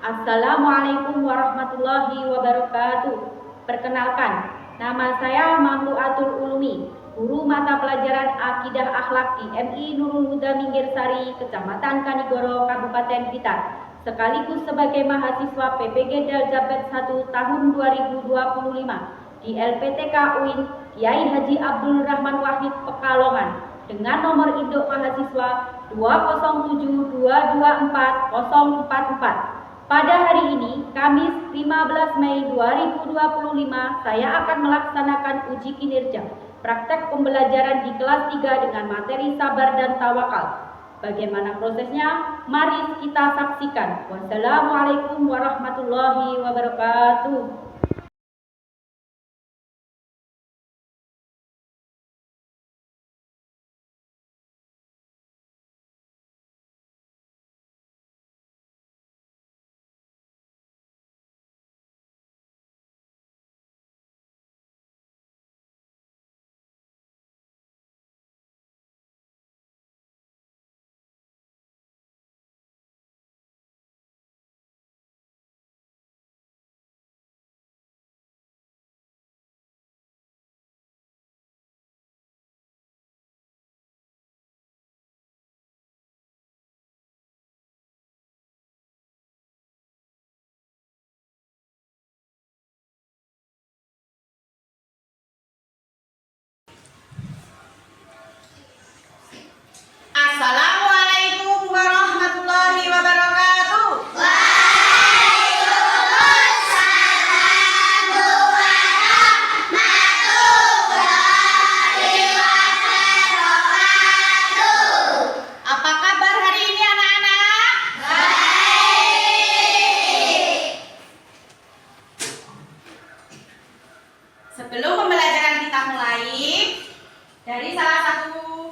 Assalamualaikum warahmatullahi wabarakatuh. Perkenalkan, nama saya Mamluatul Ulumi, guru mata pelajaran Akidah Akhlak di MI Nurul Huda Minggirsari, Kecamatan Kanigoro, Kabupaten Blitar, sekaligus sebagai mahasiswa PPG Daljabet 1 tahun 2025 di LPTK UIN Kiai Haji Abdul Rahman Wahid Pekalongan dengan nomor induk mahasiswa 20722240044. Pada hari ini, Kamis 15 Mei 2025, saya akan melaksanakan uji kinerja praktek pembelajaran di kelas 3 dengan materi sabar dan tawakal. Bagaimana prosesnya? Mari kita saksikan. Wassalamualaikum warahmatullahi wabarakatuh. Assalamualaikum warahmatullahi wabarakatuh. Apa kabar hari ini anak-anak? Baik. Sebelum pembelajaran kita mulai, dari salah satu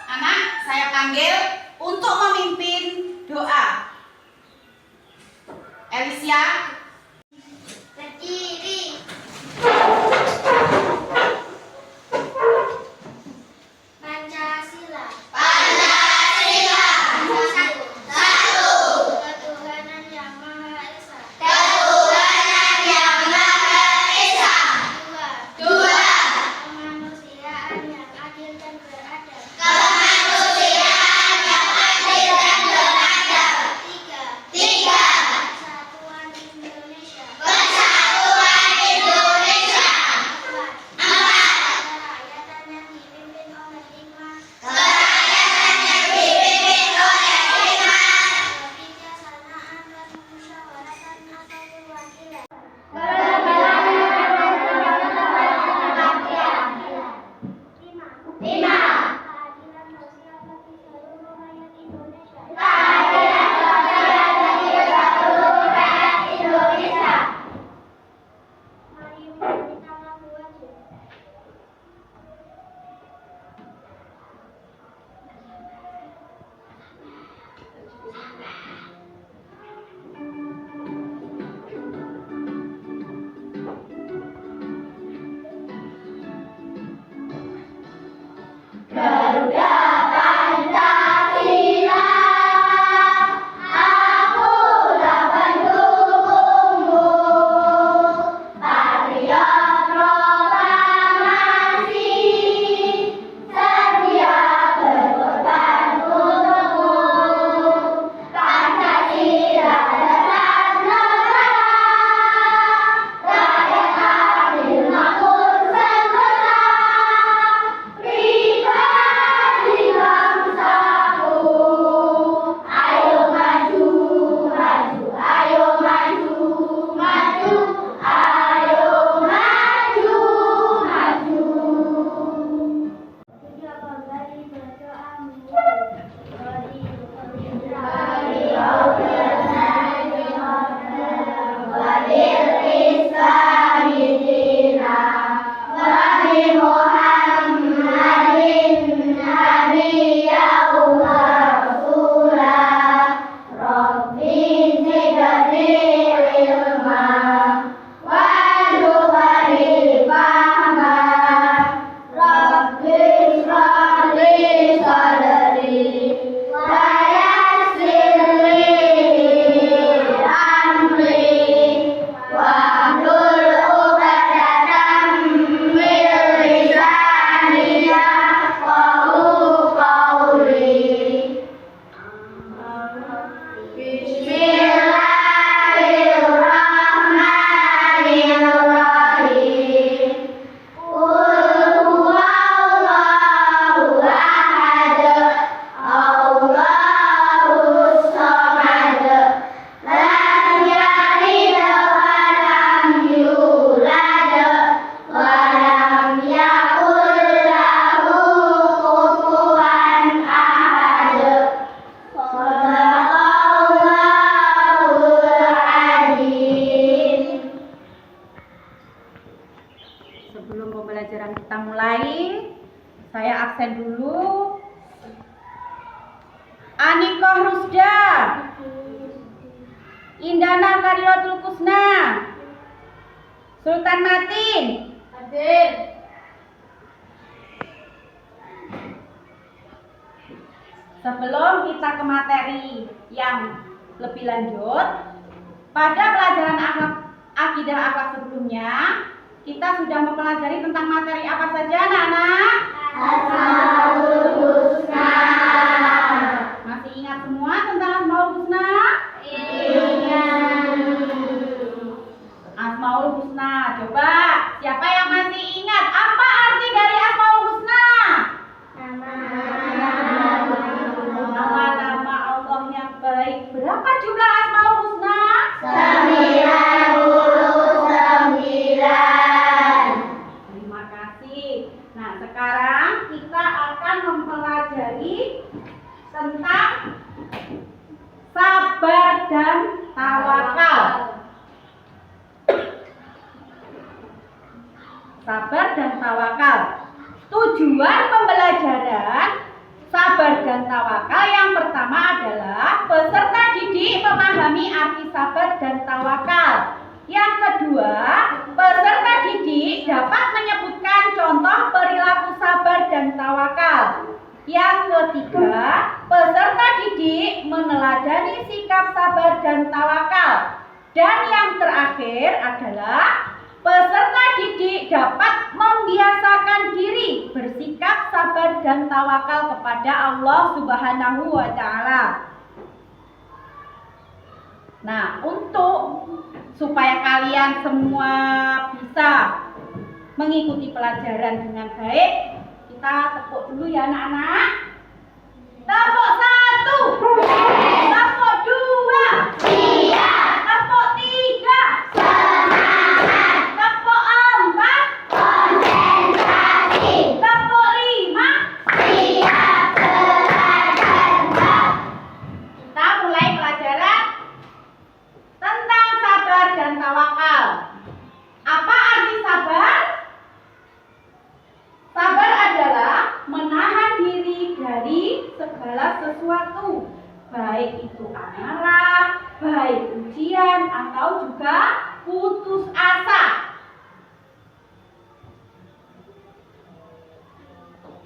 anak saya panggil untuk memimpin doa. Elisia. Berdiri. Pancasila. Pancasila. Satu. Ketuhanan yang Maha Esa. Ketuhanan yang Maha Esa. Dua. Dua. Kemanusiaan yang adil dan beradab. Kemanusiaan yang adil dan beradab. Tiga. Tiga. Persatuan Indonesia. Persatuan Indonesia. Empat. Empat. Kerakyatan yang dipimpin oleh hikmah. Kerakyatan yang dipimpin oleh hikmah. Kebijaksanaan dan musyawaratan atau perwakilan. Lima. Keadilan sosial bagi seluruh rakyat Indonesia. Saya absen dulu. Anikoh Rusda, Indana Kariratul Kusna, Sultan Matin. Hadir. Sebelum kita ke materi yang lebih lanjut, pada pelajaran akidah akhlak sebelumnya, kita sudah mempelajari tentang materi apa saja, anak-anak? Asmaul Husna. Masih ingat semua tentang Asmaul Husna? Ingat. Asmaul Husna, coba siapa yang masih ingat apa arti dari Asmaul Husna? Nama-nama Allah yang baik. Berapa jumlah Asmaul Husna? 99. Terima kasih. Nah, sekarang kita akan mempelajari tentang sabar dan tawakal. Sabar dan tawakal. Tujuan pembelajaran sabar dan tawakal yang pertama adalah peserta didik memahami arti sabar dan tawakal. Yang kedua, peserta didik dapat menyebutkan contoh perilaku sabar dan tawakal. Yang ketiga, peserta didik meneladani sikap sabar dan tawakal. Dan yang terakhir adalah peserta didik dapat membiasakan diri bersikap sabar dan tawakal kepada Allah Subhanahu wa Ta'ala. Nah, supaya kalian semua bisa mengikuti pelajaran dengan baik, kita tepuk dulu ya anak-anak. Tepuk 1, tepuk 2, Siap. tepuk 3, Semangat. tepuk 4, Konsentrasi. tepuk 5. Siap belajar. Kita mulai pelajaran tentang sabar dan tawakal. Apa arti sabar? Sabar adalah menahan diri dari segala sesuatu, baik itu amarah, baik ujian, atau juga putus asa.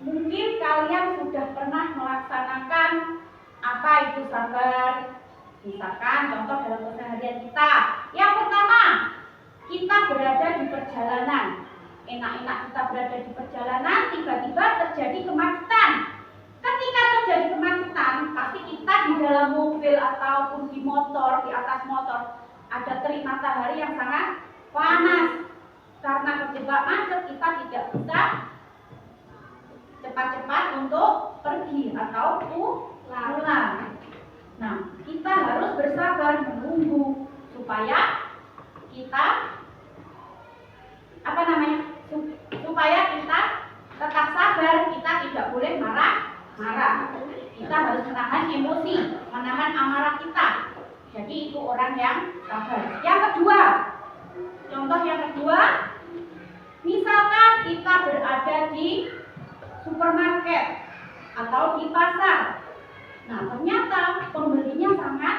Mungkin kalian sudah pernah melaksanakan apa itu sabar. Misalkan contoh dalam keseharian kita. Yang pertama, kita berada di perjalanan. Enak-enak kita berada di perjalanan, tiba-tiba terjadi kemacetan. Ketika terjadi kemacetan, pasti kita di dalam mobil ataupun di motor, di atas motor, ada terik matahari yang sangat panas. Karena terjebak macet, kita tidak bisa cepat-cepat untuk pergi atau pulang. Nah, kita harus bersabar menunggu supaya kita supaya kita tetap sabar, kita tidak boleh marah. Kita harus menahan emosi, menahan amarah kita. Jadi itu orang yang sabar. Yang kedua, contoh yang kedua, misalkan kita berada di supermarket atau di pasar. Nah, ternyata pembelinya sangat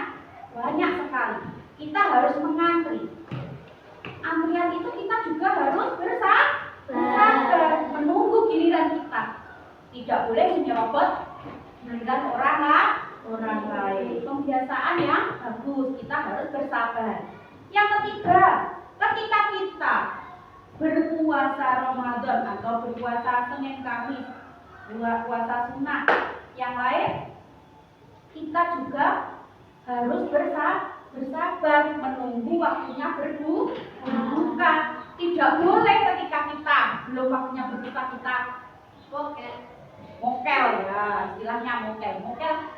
banyak sekali. Kita harus mengantri. Antrian itu kita juga harus bersabar menunggu giliran kita. Tidak boleh menyerobot giliran orang lain. Pembiasaan yang bagus, kita harus bersabar. Yang ketiga, ketika kita berpuasa Ramadan atau berpuasa Senin Kamis, puasa sunnah yang lain, kita juga harus bersabar menunggu waktunya berbuka. Tidak boleh ketika kita belum waktunya berbuka kita mokel ya, istilahnya mokel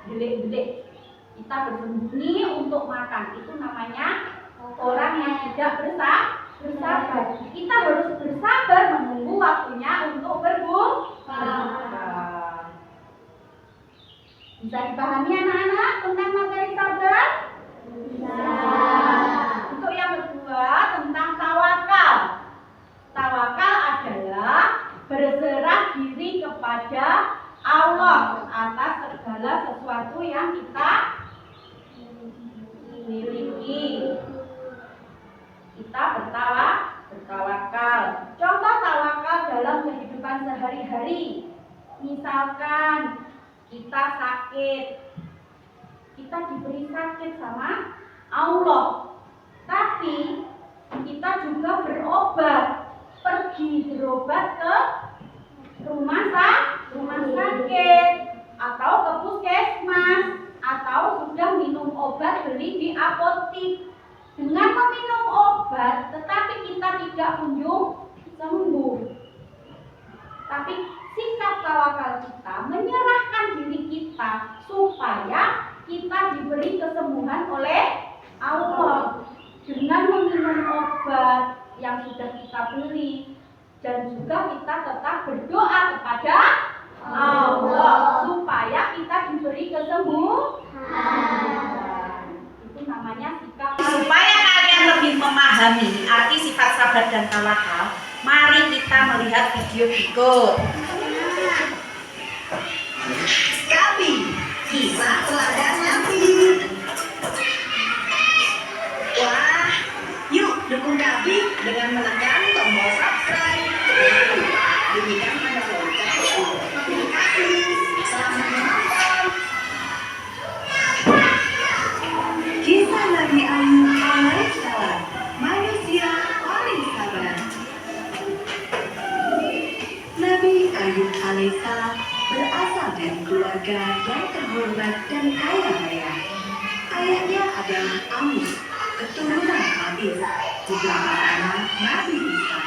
delik. Kita bersembunyi untuk makan, itu namanya orang yang tidak bersabar. Kita harus bersabar menunggu waktunya untuk berbuka. Bisa dipahami anak-anak tentang materi sabar? Untuk yang kedua, tentang tawakal. Tawakal adalah berserah diri kepada kita bertawakal. Contoh tawakal dalam kehidupan sehari-hari. Misalkan kita sakit, kita diberi sakit sama Allah, tapi kita juga berobat, pergi berobat ke rumah sakit atau ke puskesmas, atau sudah minum obat beli di apotik. Dengan meminum obat tetapi kita tidak kunjung sembuh, tapi sikap tawakal kita menyerahkan diri kita supaya kita diberi kesembuhan oleh Allah dengan meminum obat yang sudah kita beli, dan juga kita tetap berdoa kepada Allah supaya kita diberi kesembuhan. Itu namanya sikap. Supaya kalian lebih memahami arti sifat sabar dan tawakal, mari kita melihat video berikut. Kami, kisah teladan Nabi. Wah, yuk dukung kami dengan menekan tombol subscribe. Jangan lupa bunyikan tanda lonceng. Terima kasih. Selamat menonton. Kisah Nabi Ayub alaihissalam, manusia paling sabar. Nabi Ayub alaihissalam berasal dari keluarga yang terhormat dan kaya raya. Ayahnya adalah Amus, keturunan Habis, juga anak Nabi Isa.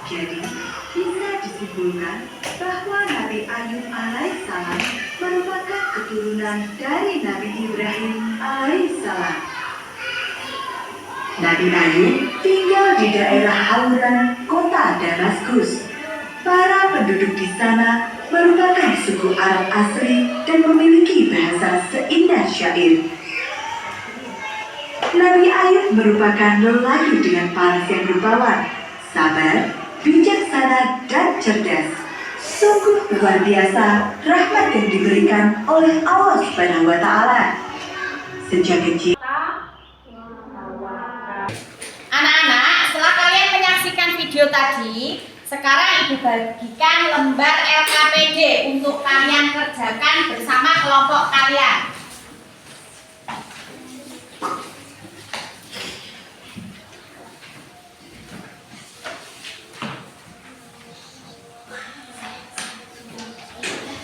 Jadi, bisa disimpulkan bahwa Nabi Ayub alaihissalam merupakan keturunan dari Nabi Ibrahim alaihissalam. Nabi Ayub tinggal di daerah Hauran, kota Damaskus. Para penduduk di sana merupakan suku Arab asli dan memiliki bahasa seindah syair. Nabi Ayub merupakan lelaki dengan paras yang berbawan, sabar, bijaksana, dan cerdas. Sungguh luar biasa rahmat yang diberikan oleh Allah Subhanahu wa Ta'ala. Sejak kecil. Anak-anak, setelah kalian menyaksikan video tadi, sekarang Ibu bagikan lembar LKPD untuk kalian kerjakan bersama kelompok kalian.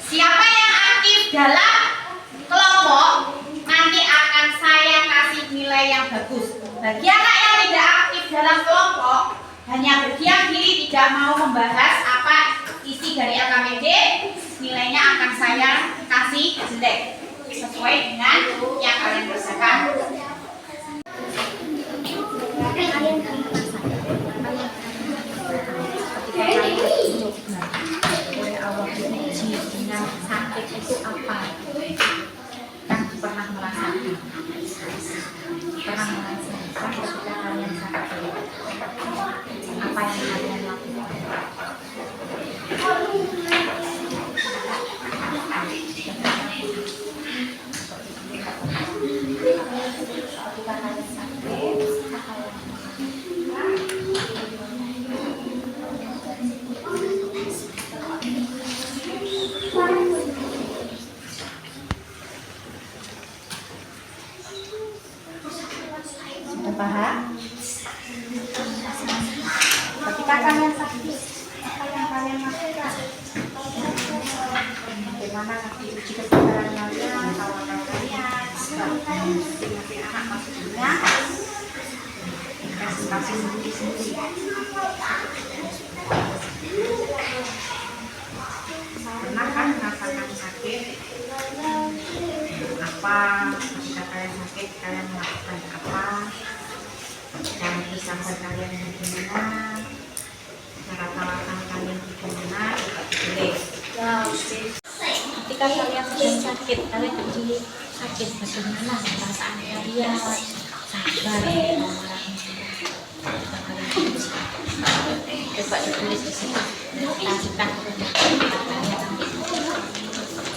Siapa yang aktif dalam kelompok, nanti akan saya kasih nilai yang bagus. Bagi anak yang tidak aktif dalam kelompok, hanya berdiam diri, tidak mau membahas apa isi dari LKPD, nilainya akan saya kasih jelek sesuai dengan yang kalian kerjakan. Oleh Allah diuji dengan sakit itu apa? Kan pernah merasakan ketika kalian sakit, apa yang kalian lakukan? Ketika kalian sakit, apa yang sudah paham? Ketika kalian sakit, apa yang kalian lakukan? Bagaimana uji kesabaran kalian, tawakal kalian, masing-masing anak maksudnya masing-masing sendiri-sendiri. Pernah kan merasakan sakit? Apa ketika kalian sakit, kalian melakukan apa? Cara bersabar kalian bagaimana? Cara tawakal kalian bagaimana? Ketika kalian sedang sakit, kalian uji sakit, bagaimana perasaan kalian? Sabar ya, coba ditulis di sini. Kasihkan kalian.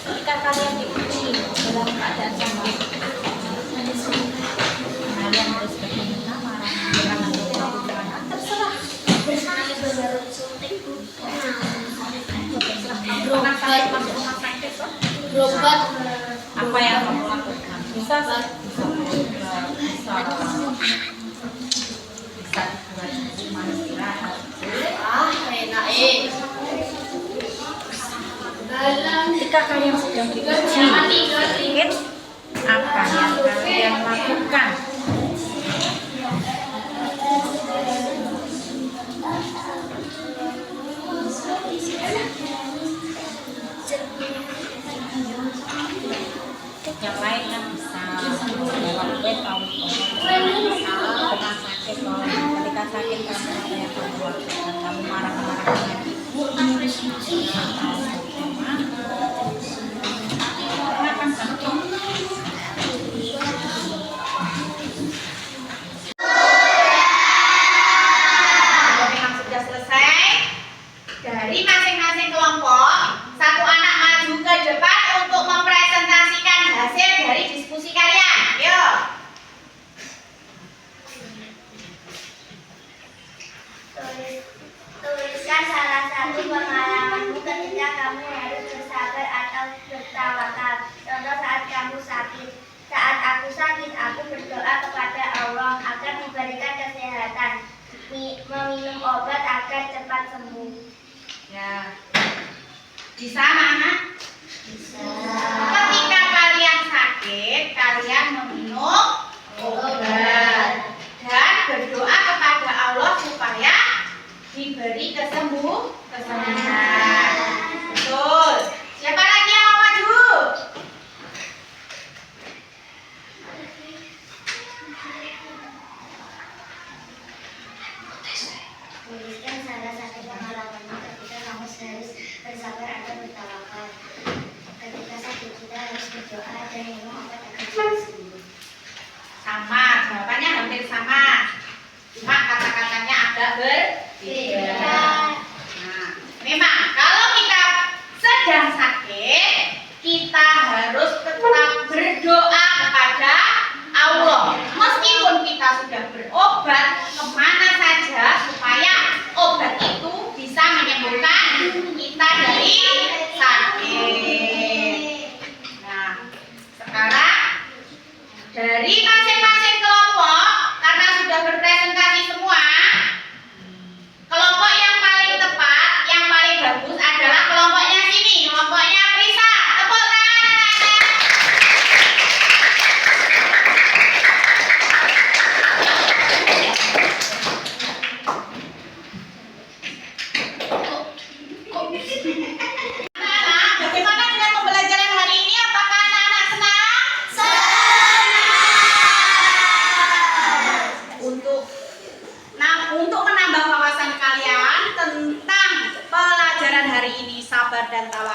Ketika kalian diuji dalam keadaan sakit, kalian harus bagaimana marah, Apa yang kamu lakukan? Bisa buat cuma istirahat. enak Ketika kalian sedang diuji sedikit, apa yang kalian lakukan? Yang lain kan bisa lewat web tahu pernah sakit loh. Ketika sakit kamu apa yang kamu lakukan? Kamu marah-marah dengan ibu atau bagaimana? Silakan Santi. Memang sudah selesai. Dari masing-masing kelompok, satu anak maju ke depan untuk mempresentasikan hasil dari diskusi kalian. Yuk. Tuliskan salah satu pengalamanmu ketika kamu harus bersabar atau bertawakal. Contoh saat kamu sakit. Saat aku sakit, aku berdoa kepada Allah agar diberikan kesehatan, meminum obat agar cepat sembuh. Ya. Bisa, anak? Bisa. Ketika kalian sakit, kalian meminum obat dan berdoa kepada Allah supaya diberi kesembuhan. Betul. Siapa lagi yang mau maju? Tuliskan salah satu pengalamanmu ketika kamu harus bersabar atau bertawakal. Ketika sakit kita harus berdoa dan minum obat agar cepat sembuh. Sama, jawabannya hampir sama. Cuma kata-katanya agak berbeda. Nah, memang kalau kita sedang sakit, kita harus tetap berdoa kepada Allah. Meskipun kita sudah berobat kemana saja, supaya obat itu bisa menyembuhkan kita dari sakit. Nah, sekarang dari masing-masing kelompok, karena sudah berpresentasi semua, kelompok yang paling tepat, yang paling bagus adalah kelompoknya sini, kelompoknya Prisa. Tepuk tangan anak-anak. Anak-anak, bagaimana dengan pembelajaran hari ini? Apakah anak-anak senang? Untuk menambah wawasan kalian tentang pelajaran hari ini, sabar dan tawakal,